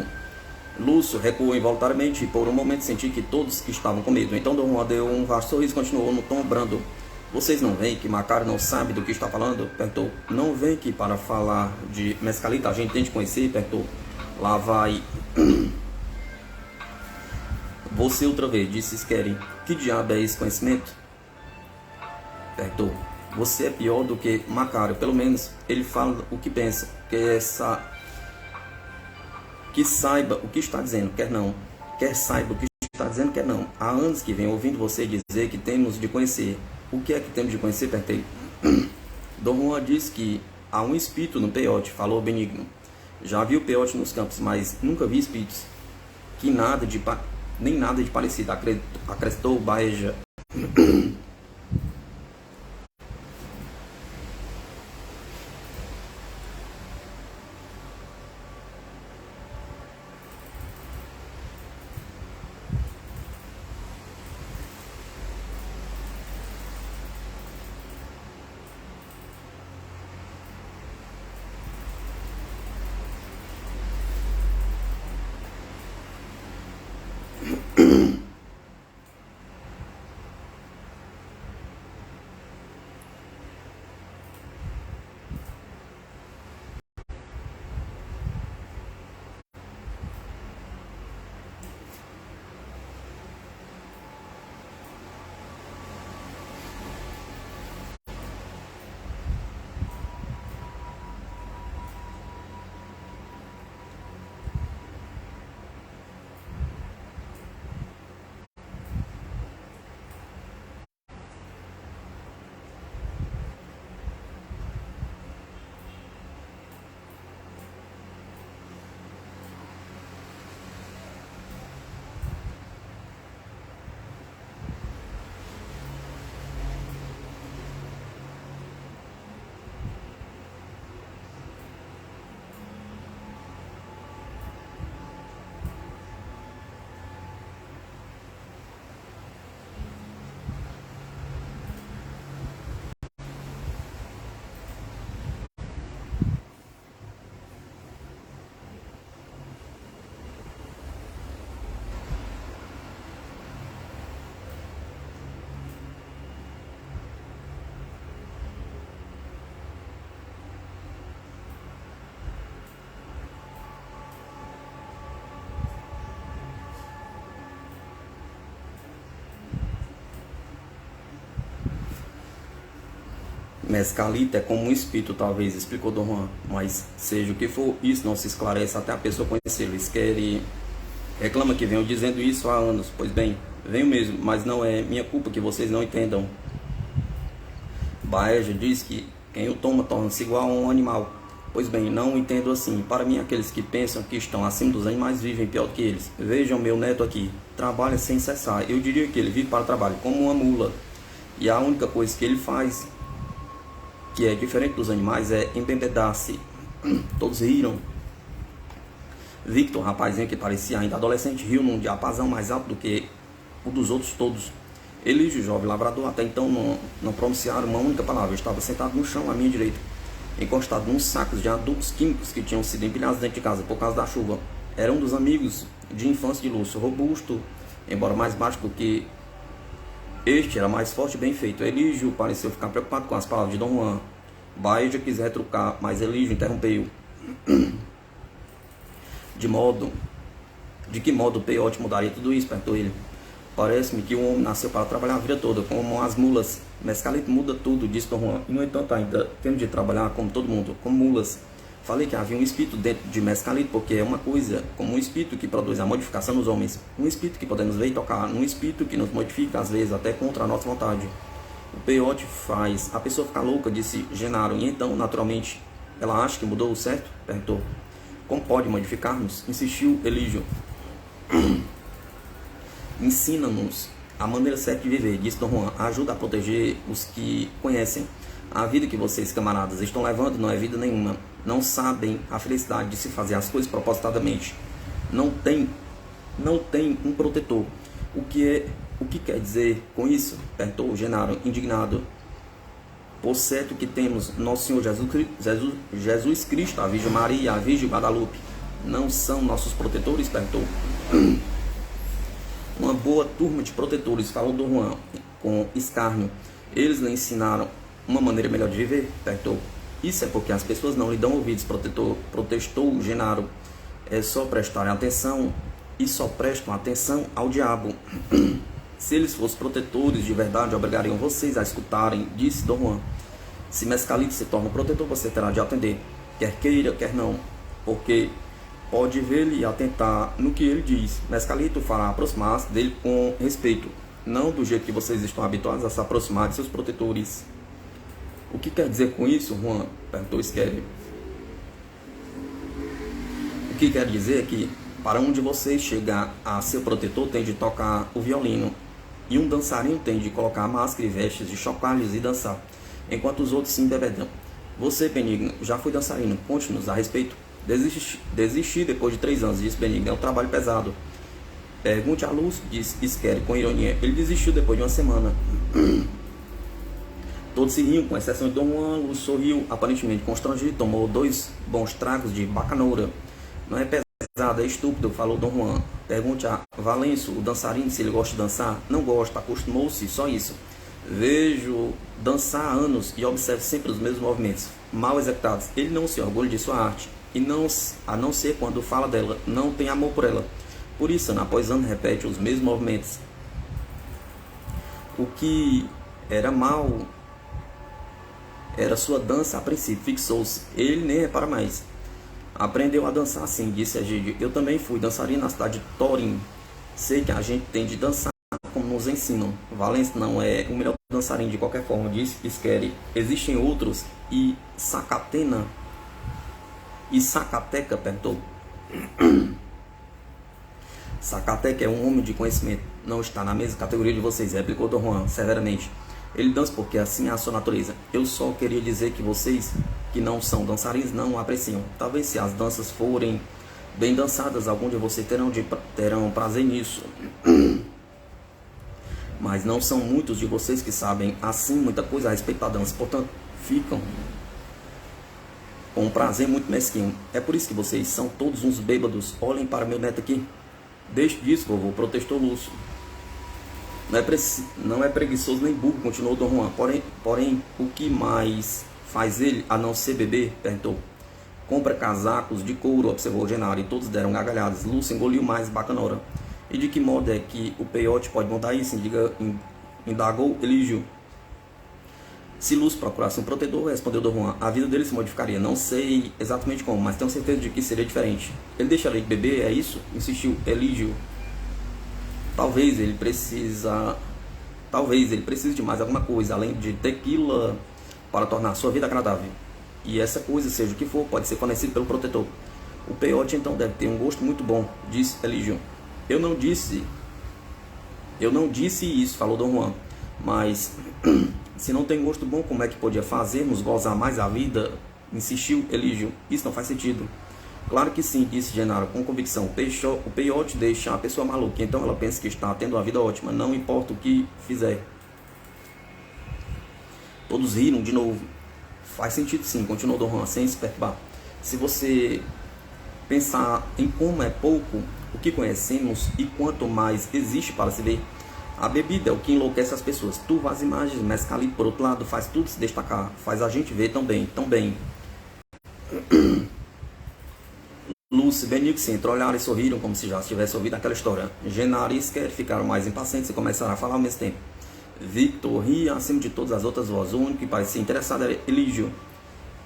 S1: Lúcio recuou involuntariamente e por um momento senti que todos estavam com medo. Então Dom Juan deu um vasto sorriso e continuou no tom brando. Vocês não veem que Macário não sabe do que está falando? Perguntou. Não vem que para falar de Mescalito a gente tem de conhecer? Perguntou. Lá vai. Você outra vez, disse Scary. Que diabo é esse conhecimento? Perguntou. Você é pior do que Macário. Pelo menos ele fala o que pensa. Que saiba o que está dizendo, quer não. Quer saiba o que está dizendo, quer não. Há anos que venho ouvindo você dizer que temos de conhecer. O que é que temos de conhecer? Perguntei. Dom Juan disse que há um espírito no peiote, falou Benigno. Já vi o peiote nos campos, mas nunca vi espíritos. Que nem nada de parecido, acrescentou Baeja. Mescalita é como um espírito, talvez, explicou Dom Juan. Mas seja o que for, isso não se esclarece até a pessoa conhecê-lo. Isquere reclama que venho dizendo isso há anos. Pois bem, venho mesmo, mas não é minha culpa que vocês não entendam. Baeja diz que quem o toma torna-se igual a um animal. Pois bem, não o entendo assim. Para mim, aqueles que pensam que estão acima dos animais vivem pior do que eles. Vejam meu neto aqui. Trabalha sem cessar. Eu diria que ele vive para o trabalho, como uma mula. E a única coisa que ele faz, que é diferente dos animais, é embebedar-se. Todos riram. Victor, rapazinho que parecia ainda adolescente, riu num diapasão mais alto do que o dos outros todos. Elígio, jovem lavrador, até então não pronunciaram uma única palavra. Eu estava sentado no chão à minha direita, encostado nos sacos de adubos químicos que tinham sido empilhados dentro de casa por causa da chuva. Era um dos amigos de infância de Lúcio, robusto, embora mais baixo do que este, era mais forte e bem feito. Elígio pareceu ficar preocupado com as palavras de Dom Juan. Baeja quis retrucar, mas Elígio interrompeu. De que modo o peiote mudaria tudo isso? Perguntou ele. Parece-me que o homem nasceu para trabalhar a vida toda, como as mulas. Mescalito muda tudo, disse Dom Juan. E, no entanto, ainda temos de trabalhar como todo mundo, como mulas. Falei que havia um espírito dentro de Mescalito, porque é uma coisa como um espírito que produz a modificação nos homens. Um espírito que podemos ver e tocar. Um espírito que nos modifica, às vezes, até contra a nossa vontade. O peiote faz a pessoa ficar louca, disse Genaro. E então, naturalmente, ela acha que mudou, certo? Perguntou. Como pode modificar-nos? Insistiu Elígio. Ensina-nos a maneira certa de viver, disse Dom Juan. Ajuda a proteger os que conhecem. A vida que vocês, camaradas, estão levando não é vida nenhuma. Não sabem a felicidade de se fazer as coisas propositadamente. Não tem um protetor. O que quer dizer com isso? Perguntou Genaro, indignado. Por certo que temos Nosso Senhor Jesus Cristo, a Virgem Maria e a Virgem Guadalupe. Não são nossos protetores? Perguntou. Uma boa turma de protetores, falou Dom Juan com escárnio. Eles lhe ensinaram uma maneira melhor de viver? Perguntou. Isso é porque as pessoas não lhe dão ouvidos, protestou Genaro. É só prestarem atenção e só prestam atenção ao diabo. Se eles fossem protetores de verdade, obrigariam vocês a escutarem, disse Dom Juan. Se Mescalito se torna protetor, você terá de atender, quer queira, quer não, porque pode vê-lo e atentar no que ele diz. Mescalito fará aproximar-se dele com respeito, não do jeito que vocês estão habituados a se aproximar de seus protetores. O que quer dizer com isso, Juan? Perguntou Isquere. O que quer dizer é que, para um de vocês chegar a ser protetor, tem de tocar o violino, e um dançarino tem de colocar a máscara e vestes de chocalhos e dançar, enquanto os outros se embebedam. Você, Benigno, já foi dançarino, conte-nos a respeito. Desisti depois de 3 anos, disse Benigno, é um trabalho pesado. Pergunte a Lúcio, disse Isquere com ironia. Ele desistiu depois de uma semana. Todos se riam, com exceção de Dom Juan. Lúcio sorriu, aparentemente constrangido, tomou 2 bons tragos de bacanoura. Não é pesado, é estúpido, falou Dom Juan. Pergunte a Valenço, o dançarino, se ele gosta de dançar. Não gosta, acostumou-se, só isso. Vejo dançar há anos e observo sempre os mesmos movimentos, mal executados. Ele não se orgulha de sua arte, e a não ser quando fala dela, não tem amor por ela. Por isso, ano após ano, repete os mesmos movimentos. O que era mal era sua dança a princípio, fixou-se. Ele nem repara mais. Aprendeu a dançar assim, disse Egídio. Eu também fui dançarino na cidade de Torim. Sei que a gente tem de dançar como nos ensinam. Valência não é o melhor dançarino de qualquer forma, disse Isquere. Existem outros. E Sacatena? E Sacateca? Perguntou. Sacateca é um homem de conhecimento. Não está na mesma categoria de vocês, replicou Dom Juan severamente. Ele dança porque assim é a sua natureza. Eu só queria dizer que vocês, que não são dançarinos, não apreciam. Talvez se as danças forem bem dançadas, algum de vocês terão prazer nisso. Mas não são muitos de vocês que sabem assim muita coisa a respeito da dança. Portanto, ficam com um prazer muito mesquinho. É por isso que vocês são todos uns bêbados. Olhem para meu neto aqui. Deixe disso, vovô, protestou Lúcio. Não é preguiçoso nem burro, continuou Dom Juan. Porém, o que mais faz ele a não ser beber? Perguntou. Compra casacos de couro, observou Genaro, e todos deram gargalhadas. Lúcio engoliu mais bacanora. E de que modo é que o peiote pode montar isso? Indagou Elígio. Se Lúcio procurasse um protetor, respondeu Dom Juan, a vida dele se modificaria. Não sei exatamente como, mas tenho certeza de que seria diferente. Ele deixaria de beber, é isso? Insistiu Elígio. Talvez ele precise de mais alguma coisa, além de tequila, para tornar sua vida agradável. E essa coisa, seja o que for, pode ser fornecido pelo protetor. O peiote então deve ter um gosto muito bom, disse Elígio. Eu não disse isso, falou Dom Juan. Mas se não tem gosto bom, como é que podia fazermos gozar mais a vida? Insistiu Elígio. Isso não faz sentido. Claro que sim, disse Genaro com convicção. O peiote deixa a pessoa maluca, então ela pensa que está tendo uma vida ótima, não importa o que fizer. Todos riram de novo. Faz sentido sim, continuou Dom Juan, sem se perturbar. Se você pensar em como é pouco o que conhecemos e quanto mais existe para se ver, a bebida é o que enlouquece as pessoas. Turva as imagens, mescalito por outro lado, faz tudo se destacar, faz a gente ver tão bem, tão bem. Lúcio e Benigno se entreolharam e sorriram como se já tivesse ouvido aquela história. Genaro e Esquer ficaram mais impacientes e começaram a falar ao mesmo tempo. Victor ria acima de todas as outras vozes. O único que parecia interessado era Elígio.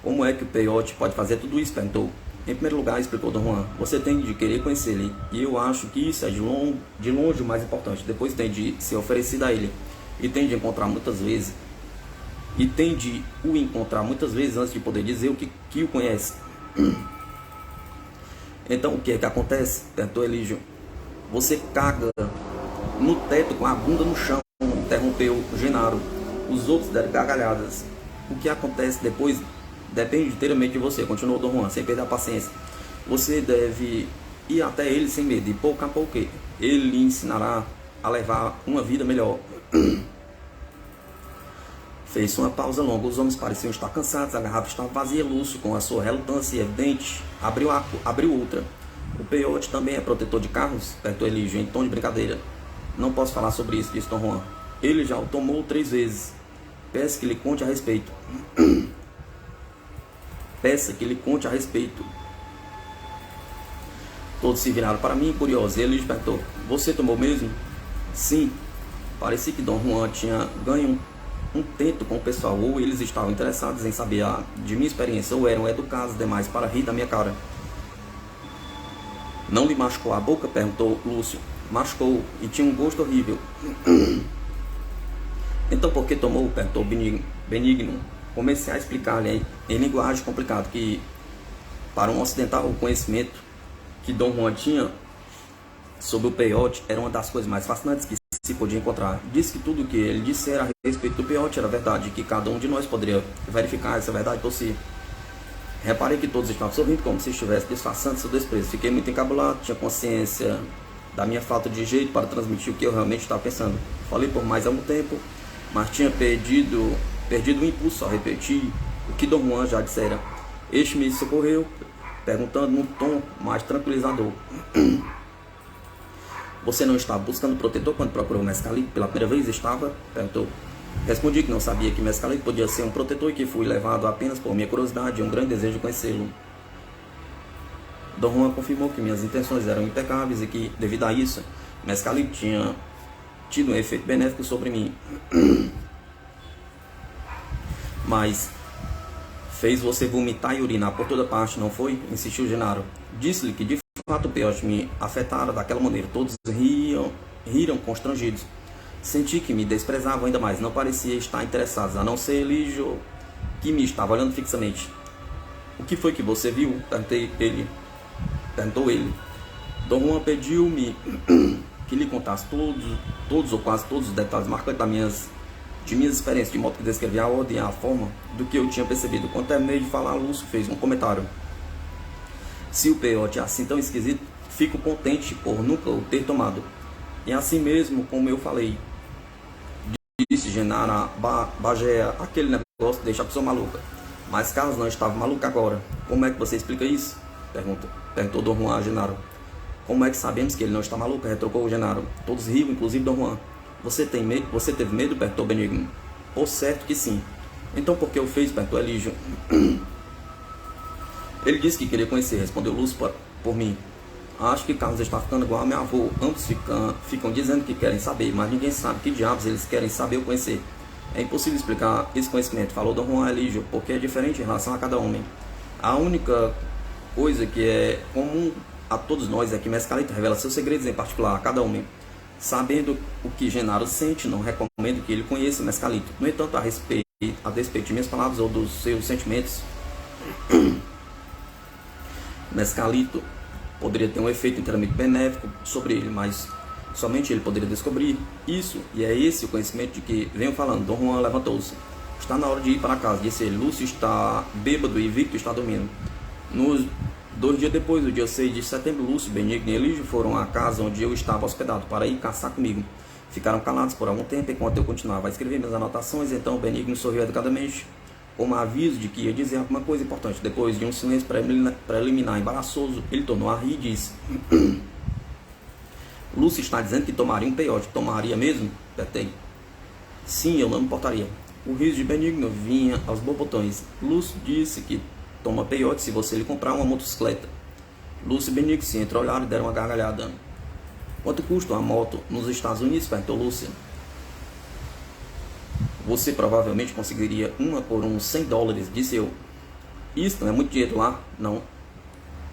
S1: Como é que o peiote pode fazer tudo isso? Perguntou. Em primeiro lugar, explicou Dom Juan, você tem de querer conhecer ele. E eu acho que isso é de longe o mais importante. Depois tem de ser oferecido a ele. E tem de encontrar muitas vezes. E tem de o encontrar muitas vezes antes de poder dizer o que o conhece. Então o que é que acontece? Perguntou Elígio. Você caga no teto com a bunda no chão, interrompeu Genaro. Os outros deram gargalhadas. O que acontece depois depende inteiramente de você, continuou Dom Juan, sem perder a paciência. Você deve ir até ele sem medo, e pouco a pouco ele lhe ensinará a levar uma vida melhor. Fez uma pausa longa, os homens pareciam estar cansados, a garrafa estava vazia. Lúcio, com a sua relutância evidente, abriu outra. O peiote também é protetor de carros? Perguntou Elígio, em tom de brincadeira. Não posso falar sobre isso, disse Dom Juan. Ele já o tomou 3 vezes. Peço que lhe conte a respeito. Todos se viraram para mim, curiosos. Ele perguntou, você tomou mesmo? Sim. Parecia que Dom Juan tinha ganho um tento com o pessoal. Ou eles estavam interessados em saber de minha experiência, ou eram educados demais para rir da minha cara. Não lhe machucou a boca? Perguntou Lúcio. Machucou, e tinha um gosto horrível. Então por que tomou? Perguntou Benigno. Comecei a explicar-lhe em linguagem complicada que, para um ocidental, o conhecimento que Dom Juan tinha sobre o peiote era uma das coisas mais fascinantes que se podia encontrar. Disse que tudo o que ele dissera a respeito do peiote era verdade, que cada um de nós poderia verificar essa verdade por si. Reparei que todos estavam sorrindo como se estivesse disfarçando seu desprezo. Fiquei muito encabulado, tinha consciência da minha falta de jeito para transmitir o que eu realmente estava pensando. Falei por mais algum tempo, mas tinha perdido o impulso ao repetir o que Dom Juan já dissera. Este me socorreu, perguntando num tom mais tranquilizador. Você não estava buscando protetor quando procurou Mescalito pela primeira vez? Estava? Perguntou. Respondi que não sabia que Mescalito podia ser um protetor e que fui levado apenas por minha curiosidade e um grande desejo de conhecê-lo. Dom Juan confirmou que minhas intenções eram impecáveis e que, devido a isso, Mescalito tinha tido um efeito benéfico sobre mim. Mas fez você vomitar e urinar por toda parte, não foi? Insistiu Genaro. Disse-lhe que de fato o peiote me afetara daquela maneira. Todos riram constrangidos. Senti que me desprezavam ainda mais. Não parecia estar interessados, a não ser Elígio, que me estava olhando fixamente. O que foi que você viu? Perguntou ele. Dom Juan pediu-me que lhe contasse todos ou quase todos os detalhes marcantes de minhas experiências, de modo que descrevia a ordem e a forma do que eu tinha percebido. Quando terminei de falar, Lúcio fez um comentário. Se o peiote é assim tão esquisito, fico contente por nunca o ter tomado. E assim mesmo como eu falei, disse Genara Bagéa, aquele negócio deixa a pessoa maluca. Mas Carlos não estava maluco agora. Como é que você explica isso? Perguntou Dom Juan a Genaro. Como é que sabemos que ele não está maluco? Retrucou o Genaro. Todos riam, inclusive Dom Juan. Você teve medo? Perguntou Benigno. Por certo que sim. Então por que o fez? Perguntou Elígio. Ele disse que queria conhecer, respondeu Lúcio por mim. Acho que Carlos está ficando igual a meu avô. Ambos ficam dizendo que querem saber, mas ninguém sabe que diabos eles querem saber ou conhecer. É impossível explicar esse conhecimento, falou Dom Juan Elígio, porque é diferente em relação a cada homem. A única coisa que é comum a todos nós é que Mescalito revela seus segredos em particular a cada homem. Sabendo o que Genaro sente, não recomendo que ele conheça Mescalito. No entanto, a despeito de minhas palavras ou dos seus sentimentos, Mescalito poderia ter um efeito inteiramente benéfico sobre ele, mas somente ele poderia descobrir isso, e é esse o conhecimento de que venho falando. Dom Juan levantou-se. Está na hora de ir para casa, disse ele. Lúcio está bêbado e Victor está dormindo. Nos 2 dias depois, no dia 6 de setembro, Lúcio, Benigno e Elígio foram à casa onde eu estava hospedado para ir caçar comigo. Ficaram calados por algum tempo enquanto eu continuava a escrever minhas anotações. Então Benigno sorriu educadamente, como aviso de que ia dizer alguma coisa importante. Depois de um silêncio preliminar embaraçoso, ele tornou a rir e disse: Lúcio está dizendo que tomaria um peiote. Tomaria mesmo? Perguntei. Sim, eu não me importaria. O riso de Benigno vinha aos borbotões. Lúcio disse que toma peiote se você lhe comprar uma motocicleta. Lúcio e Benigno se entreolharam e deram uma gargalhada. Quanto custa uma moto nos Estados Unidos? Perguntou Lúcio. Você provavelmente conseguiria uma por uns $100, disse eu. Isso não é muito dinheiro lá? Não.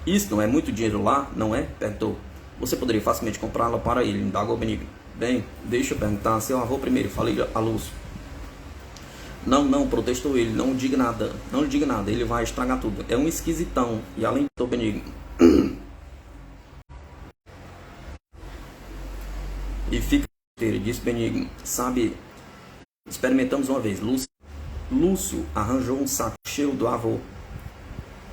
S1: Isso não é muito dinheiro lá? Não é? Perguntou. Você poderia facilmente comprá-la para ele, indagou Benigno. Bem, deixa eu perguntar seu avô primeiro, falei a Lúcio. Não, protestou ele, não lhe diga nada, ele vai estragar tudo. É um esquisitão, e além do Benigno. E fica, disse Benigno, sabe, experimentamos uma vez. Lúcio arranjou um saco cheio do avô.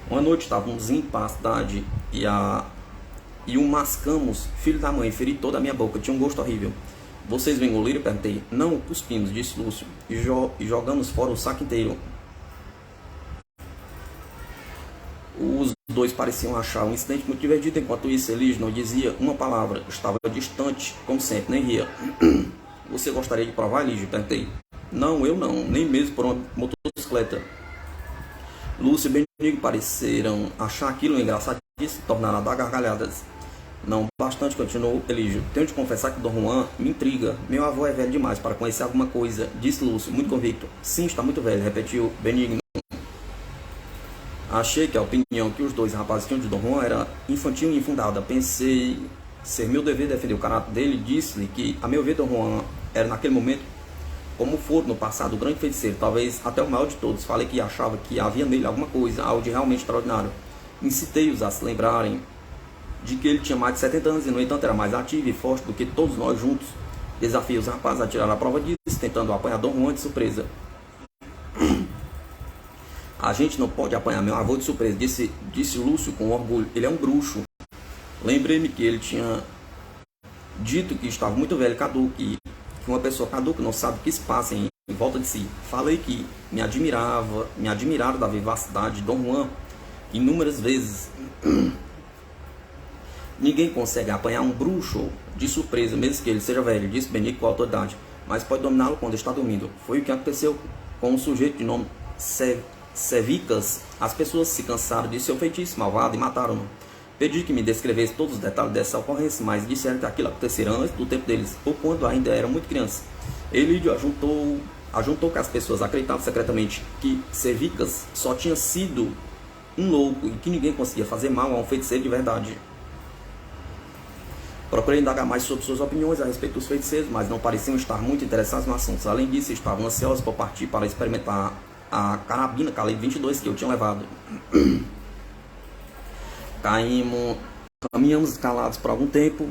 S1: Uma noite estávamos indo para a cidade e um mascamos, filho da mãe, feri toda a minha boca, tinha um gosto horrível. Vocês me engoliram? Perguntei. Não, cuspimos, disse Lúcio, e jogamos fora o saco inteiro. Os dois pareciam achar um incidente muito divertido. Enquanto isso, Elígio não dizia uma palavra, estava distante, como sempre, nem ria. Você gostaria de provar, Elígio? Perguntei. Não, eu não, nem mesmo por uma motocicleta. Lúcio e Benigno pareceram achar aquilo engraçado e se tornaram a dar gargalhadas. Não bastante, continuou Elígio. Tenho de confessar que Dom Juan me intriga. Meu avô é velho demais para conhecer alguma coisa, disse Lúcio, muito convicto. Sim, está muito velho, repetiu Benigno. Achei que a opinião que os dois rapazes tinham de Dom Juan era infantil e infundada. Pensei ser meu dever defender o caráter dele. Disse-lhe que, a meu ver, Dom Juan era naquele momento, como for no passado, o grande feiticeiro, talvez até o maior de todos. Falei que achava que havia nele alguma coisa, algo de realmente extraordinário. Incitei-os a se lembrarem de que ele tinha mais de 70 anos e, no entanto, era mais ativo e forte do que todos nós juntos. Desafiei os rapazes a tirar a prova disso, tentando apanhar Dom Juan de surpresa. A gente não pode apanhar meu avô de surpresa, disse Lúcio com orgulho. Ele é um bruxo. Lembrei-me que ele tinha dito que estava muito velho, caduco, e que uma pessoa caduca não sabe o que se passa em volta de si. Falei que me admiraram da vivacidade de Dom Juan inúmeras vezes. Ninguém consegue apanhar um bruxo de surpresa, mesmo que ele seja velho, disse Benigno com autoridade, mas pode dominá-lo quando está dormindo. Foi o que aconteceu com um sujeito de nome Sevicas. As pessoas se cansaram de seu feitiço malvado e mataram-no. Pedi que me descrevesse todos os detalhes dessa ocorrência, mas disseram que aquilo acontecera antes do tempo deles, ou quando ainda eram muito crianças. Elídio ajuntou que as pessoas acreditavam secretamente que Sevicas só tinha sido um louco e que ninguém conseguia fazer mal a um feiticeiro de verdade. Procurei indagar mais sobre suas opiniões a respeito dos feiticeiros, mas não pareciam estar muito interessados no assunto. Além disso, estavam ansiosos por partir para experimentar a carabina calibre 22 que eu tinha levado. Caminhamos calados por algum tempo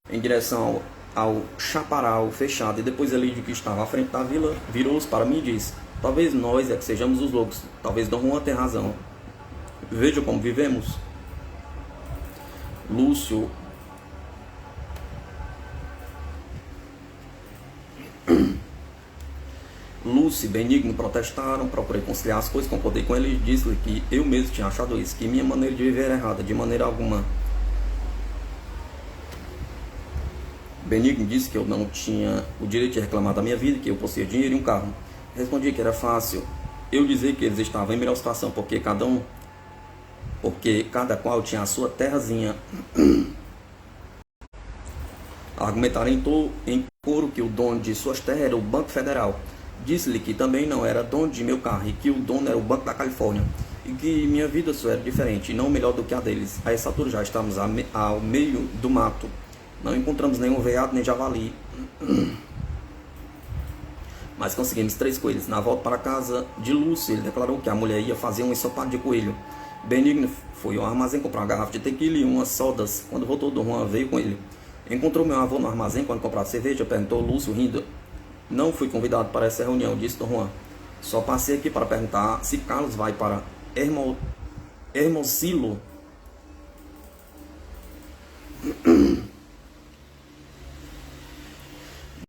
S1: em direção ao chaparral fechado, e depois Elídio, que estava à frente da vila, virou-se para mim e disse: talvez nós é que sejamos os loucos, talvez Dom Juan tenha razão. Veja como vivemos. Lúcio e Benigno protestaram. Procurei conciliar as coisas, concordei com ele e disse-lhe que eu mesmo tinha achado isso, que minha maneira de viver era errada, de maneira alguma. Benigno disse que eu não tinha o direito de reclamar da minha vida, que eu possuía dinheiro e um carro. Respondi que era fácil eu dizer que eles estavam em melhor situação, porque cada qual tinha a sua terrazinha. Argumentaram em coro que o dono de suas terras era o Banco Federal. Disse-lhe que também não era dono de meu carro e que o dono era o Banco da Califórnia e que minha vida só era diferente e não melhor do que a deles. A essa altura já estávamos ao meio do mato. Não encontramos nenhum veado nem javali, mas conseguimos 3 coelhos. Na volta para casa de Lúcio, ele declarou que a mulher ia fazer um ensopado de coelho. Benigno foi ao armazém comprar uma garrafa de tequila e umas sodas. Quando voltou do Juan, veio com ele. Encontrou meu avô no armazém quando comprava cerveja. Perguntou Lúcio, rindo. Não fui convidado para essa reunião, disse Dom Juan. Só passei aqui para perguntar se Carlos vai para Hermosilo.